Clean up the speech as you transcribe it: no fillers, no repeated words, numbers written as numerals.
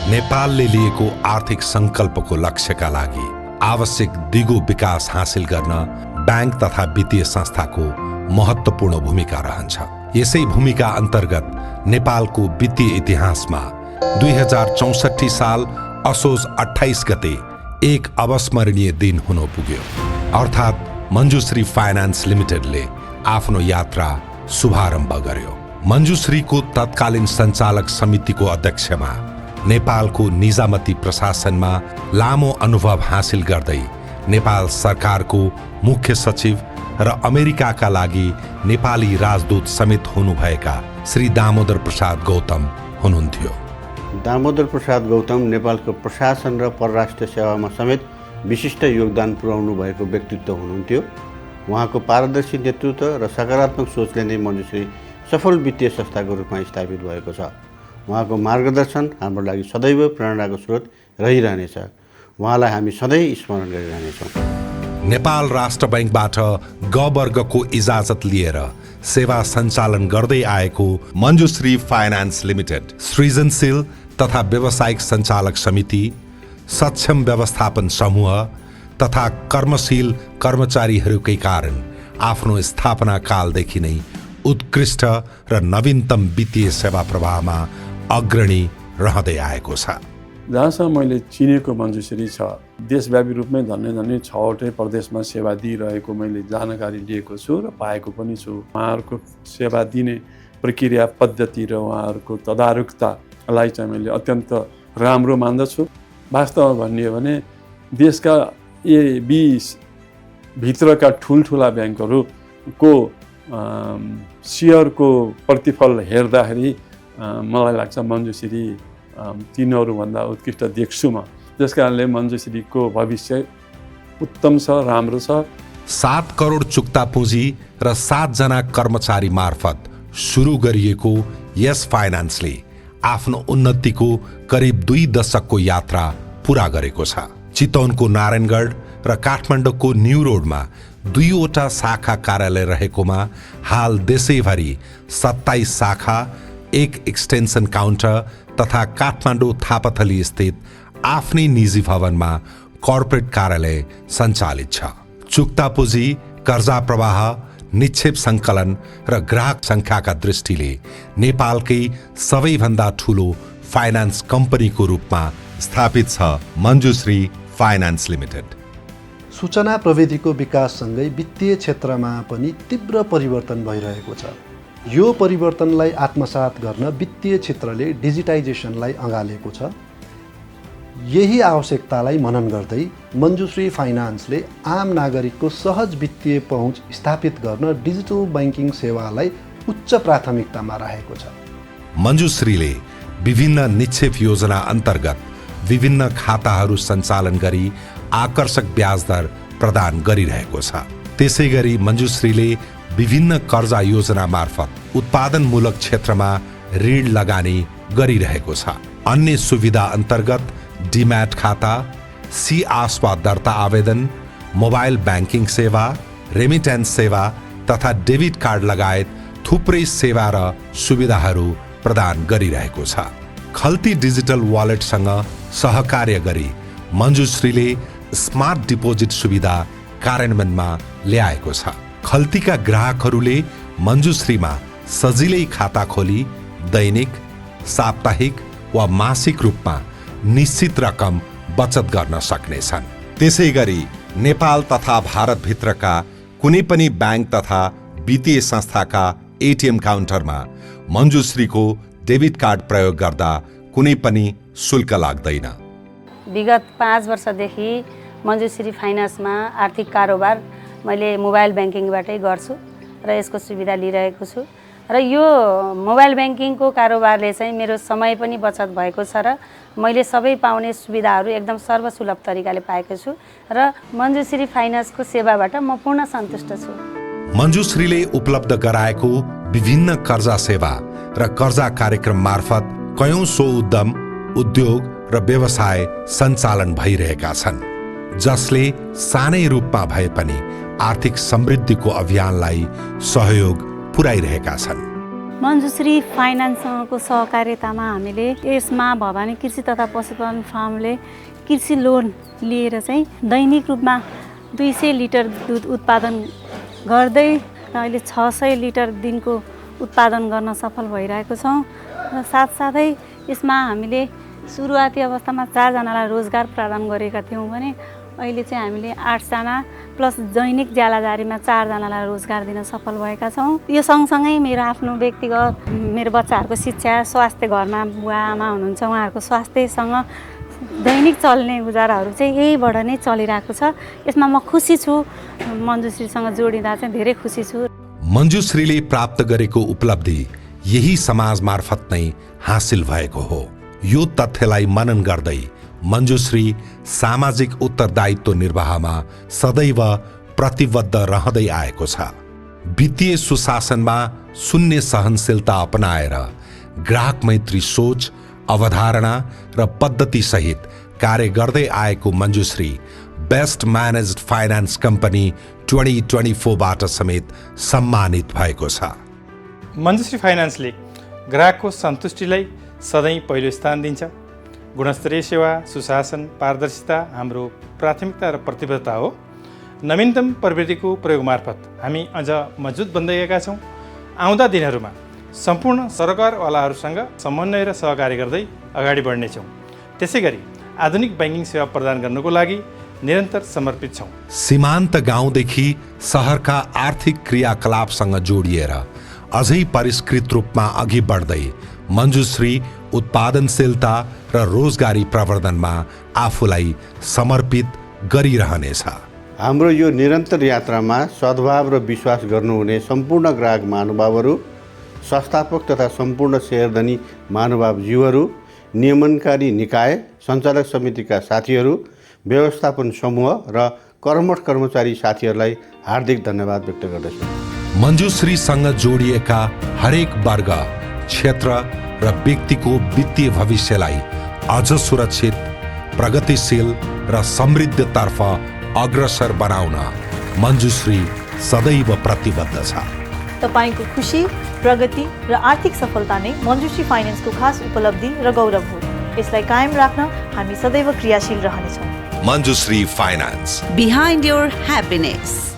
नेपालले लिएको आर्थिक संकल्पको लक्ष्यका लागि आवश्यक दिगो विकास हासिल गर्न बैंक तथा वित्तीय संस्थाको महत्त्वपूर्ण भूमिका रहन्छ। यसै भूमिका अन्तर्गत नेपालको वित्तीय इतिहासमा 2064 साल असोज 28 गते एक अविस्मरणीय दिन हुन पुग्यो। अर्थात् मञ्जुश्री फाइनान्स लिमिटेडले आफ्नो यात्रा शुभारम्भ गर्यो। मञ्जुश्रीको तत्कालीन सञ्चालक समितिको अध्यक्षमा नेपालको निजामती प्रशासनमा लामो अनुभव हासिल गर्दै नेपाल सरकारको मुख्य सचिव र अमेरिकाका लागि नेपाली राजदूत समेत हुनुभएका श्री दामोदर प्रसाद गौतम हुनुहुन्थ्यो। दामोदर प्रसाद गौतम नेपालको प्रशासन र परराष्ट्र सेवामा समेत विशिष्ट योगदान पुर्याउनु भएको व्यक्तित्व हुनुहुन्थ्यो। उहाँको पारदर्शी नेतृत्व र सकारात्मक सोचले नै मञ्जुश्री सफल वित्तीय संस्थाको रूपमा स्थापित भएको छ। उहाँको मार्गदर्शन हाम्रो लागि सदैव प्रेरणाको स्रोत रहिरहनेछ। उहाँलाई हामी सधैँ स्मरण गरिरहनेछौँ। नेपाल राष्ट्र बैंकबाट ग वर्गको इजाजत लिएर सेवा सञ्चालन गर्दै आएको मञ्जुश्री फाइनान्स लिमिटेड सृजनशील तथा व्यावसायिक सञ्चालक समिति, सक्षम व्यवस्थापन समूह तथा कर्मशील कर्मचारीहरूकै कारण आफ्नो स्थापना कालदेखि नै उत्कृष्ट र नवीनतम वित्तीय सेवा प्रवाहमा अग्रणी रहँदै आएको छ। जहाँसम्म मैले चिनेको मञ्जुश्री छ, देशव्यापी रूपमै झन्डै 6वटै प्रदेशमा सेवा दिइरहेको मैले जानकारी लिएको छु र पाएको पनि छु। उहाँहरूको सेवा दिने प्रक्रिया पद्धति र उहाँहरूको तदारुकतालाई चाहिँ मैले अत्यन्त राम्रो मान्दछु। वास्तवमा भन्ने हो भने देशका 20 भित्रका ठुल्ठुला ब्याङ्कहरूको सेयरको प्रतिफल हेर्दाखेरि मलाई लाग्छ मञ्जुश्री तिनीहरूभन्दा उत्कृष्ट देख्छु म। त्यस कारणले मञ्जुश्रीको भविष्य उत्तम छ, राम्रो छ। 7 करोड चुक्ता पुँजी र 7 जना कर्मचारी मार्फत सुरु गरिएको यस फाइनान्सले आफ्नो उन्नतिको करिब 2 दशकको यात्रा पूरा गरेको छ। चितवनको नारायणगढ र काठमाडौँको न्यू रोडमा 2वटा शाखा कार्यालय रहेकोमा हाल देशैभरि 27 शाखा, 1 एक्सटेन्सन काउन्टर तथा काठमाडौँ थापाथली स्थित आफ्नै निजी भवनमा कर्पोरेट कार्यालय सञ्चालित छ। चुक्ता पुँजी, कर्जा प्रवाह, निक्षेप सङ्कलन र ग्राहक सङ्ख्याका दृष्टिले नेपालकै सबैभन्दा ठुलो फाइनान्स कम्पनीको रूपमा स्थापित छ मञ्जुश्री फाइनान्स लिमिटेड। सूचना प्रविधिको विकाससँगै वित्तीय क्षेत्रमा पनि तीव्र परिवर्तन भइरहेको छ। यो परिवर्तनलाई आत्मसात गर्न वित्तीय क्षेत्रले डिजिटाइजेसनलाई अँगालेको छ। यही आवश्यकतालाई मनन गर्दै मञ्जुश्री फाइनान्सले आम नागरिकको सहज वित्तीय पहुँच स्थापित गर्न डिजिटल ब्याङ्किङ सेवालाई उच्च प्राथमिकतामा राखेको छ। मञ्जुश्रीले विभिन्न निक्षेप योजना अन्तर्गत विभिन्न खाताहरू सञ्चालन गरी आकर्षक ब्याज दर प्रदान गरिरहेको छ। त्यसै गरी मञ्जुश्रीले विभिन्न कर्जा योजना मार्फत उत्पादनमूलक क्षेत्रमा ऋण लगानी गरिरहेको छ। अन्य सुविधा अन्तर्गत डिम्याट खाता, सी-आस्पा दर्ता आवेदन, मोबाइल ब्याङ्किङ सेवा, रेमिटेन्स सेवा तथा डेबिट कार्ड लगायत थुप्रै सेवा र सुविधाहरू प्रदान गरिरहेको छ। खल्ती डिजिटल वालेटसँग सहकार्य गरी मञ्जुश्रीले स्मार्ट डिपोजिट सुविधा कार्यान्वयनमा ल्याएको छ। खल्तीका ग्राहकहरूले मञ्जुश्रीमा सजिलै खाता खोली दैनिक, साप्ताहिक वा मासिक रूपमा निश्चित रकम बचत गर्न सक्नेछन्। त्यसै गरी नेपाल तथा भारतभित्रका कुनै पनि ब्याङ्क तथा वित्तीय संस्थाका एटिएम काउन्टरमा मञ्जुश्रीको डेबिट कार्ड प्रयोग गर्दा कुनै पनि शुल्क लाग्दैन। विगत 5 वर्षदेखि मञ्जुश्री फाइनान्समा आर्थिक कारोबार मैले मोबाइल ब्याङ्किङबाटै गर्छु र यसको सुविधा लिइरहेको छु र यो मोबाइल ब्याङ्किङको कारोबारले चाहिँ मेरो समय पनि बचत भएको छ र मैले सबै पाउने सुविधाहरू एकदम सर्वसुलभ तरिकाले पाएको छु र मञ्जुश्री फाइनान्सको सेवाबाट म पूर्ण सन्तुष्ट छु। मञ्जुश्रीले उपलब्ध गराएको विभिन्न कर्जा सेवा र कर्जा कार्यक्रम मार्फत कयौं सौ उद्यम, उद्योग र व्यवसाय सञ्चालन भइरहेका छन्, जसले सानै रूपमा भए पनि आर्थिक समृद्धिको अभियानलाई सहयोग पुर्याइरहेका छन्। मञ्जुश्री फाइनान्ससँगको सहकार्यतामा हामीले यसमा भवानी कृषि तथा पशुपालन फार्मले कृषि लोन लिएर चाहिँ दैनिक रूपमा 200 लिटर दुध उत्पादन गर्दै र अहिले 600 लिटर दिनको उत्पादन गर्न सफल भइरहेको छौँ र साथसाथै यसमा हामीले सुरुवाती अवस्थामा 4 जनालाई रोजगार प्रदान गरेका थियौँ भने अहिले चाहिँ हामीले 8 जना प्लस दैनिक ज्यालाजारीमा 4 जनालाई रोजगार दिन सफल भएका छौँ। यो सँगसँगै मेरो आफ्नो व्यक्तिगत मेरो बच्चाहरूको शिक्षा स्वास्थ्य घरमा बुवा आमा हुनुहुन्छ उहाँहरूको स्वास्थ्यसँग दैनिक चल्ने गुजाराहरू चाहिँ यहीबाट नै चलिरहेको छ। यसमा म खुसी छु, मञ्जुश्रीसँग जोडिँदा चाहिँ धेरै खुसी छु। मञ्जुश्रीले प्राप्त गरेको उपलब्धि यही समाज मार्फत नै हासिल भएको हो। यो तथ्यलाई मनन गर्दै मञ्जुश्री सामाजिक उत्तरदायित्व निर्वाहमा सदैव प्रतिबद्ध रहँदै आएको छ। वित्तीय सुशासनमा शून्य सहनशीलता अपनाएर ग्राहक मैत्री सोच, अवधारणा र पद्धति सहित कार्य गर्दै आएको Manjushree best managed finance company 2024बाट समेत सम्मानित भएको छ। मञ्जुश्री फाइनान्सले ग्राहकको सन्तुष्टिलाई सधैँ पहिलो स्थान दिन्छ। गुणस्तरीय सेवा, सुशासन, पारदर्शिता हाम्रो प्राथमिकता र प्रतिबद्धता हो। नवीनतम प्रविधिको प्रयोग मार्फत हामी अझ मजबुत बन्दै गएका छौँ। आउँदा दिनहरूमा सम्पूर्ण सरकारवालाहरूसँग समन्वय र सहकार्य गर्दै अगाडि बढ्नेछौँ। त्यसै गरी आधुनिक ब्याङ्किङ सेवा प्रदान गर्नको लागि निरन्तर समर्पित छौँ। सीमान्त गाउँदेखि सहरका आर्थिक क्रियाकलापसँग जोडिएर अझै परिष्कृत रूपमा अघि बढ्दै मञ्जुश्री उत्पादनशीलता र रोजगारी प्रवर्धनमा आफूलाई समर्पित गरिरहनेछ। हाम्रो यो निरन्तर यात्रामा सद्भाव र विश्वास गर्नुहुने सम्पूर्ण ग्राहक महानुभावहरू, संस्थापक तथा सम्पूर्ण शेयरधनी महानुभावज्यूहरू, नियमनकारी निकाय, सञ्चालक समितिका साथीहरू, व्यवस्थापन समूह र कर्मठ कर्मचारी साथीहरूलाई हार्दिक धन्यवाद व्यक्त गर्दछु। मञ्जुश्रीसँग जोडिएका हरेक वर्ग, क्षेत्र र व्यक्तिको वित्तीय भविष्यलाई अझ सुरक्षित, प्रगतिशील र समृद्धतर्फ अग्रसर बनाउन मञ्जुश्री सदैव प्रतिबद्ध छ। तपाईको खुशी, प्रगति र आर्थिक सफलता नै मञ्जुश्री फाइनान्सको खास उपलब्धि र गौरव हो। यसलाई कायम राख्न हामी सदैव क्रियाशील रहनेछौँ। Manjushree finance, behind your happiness.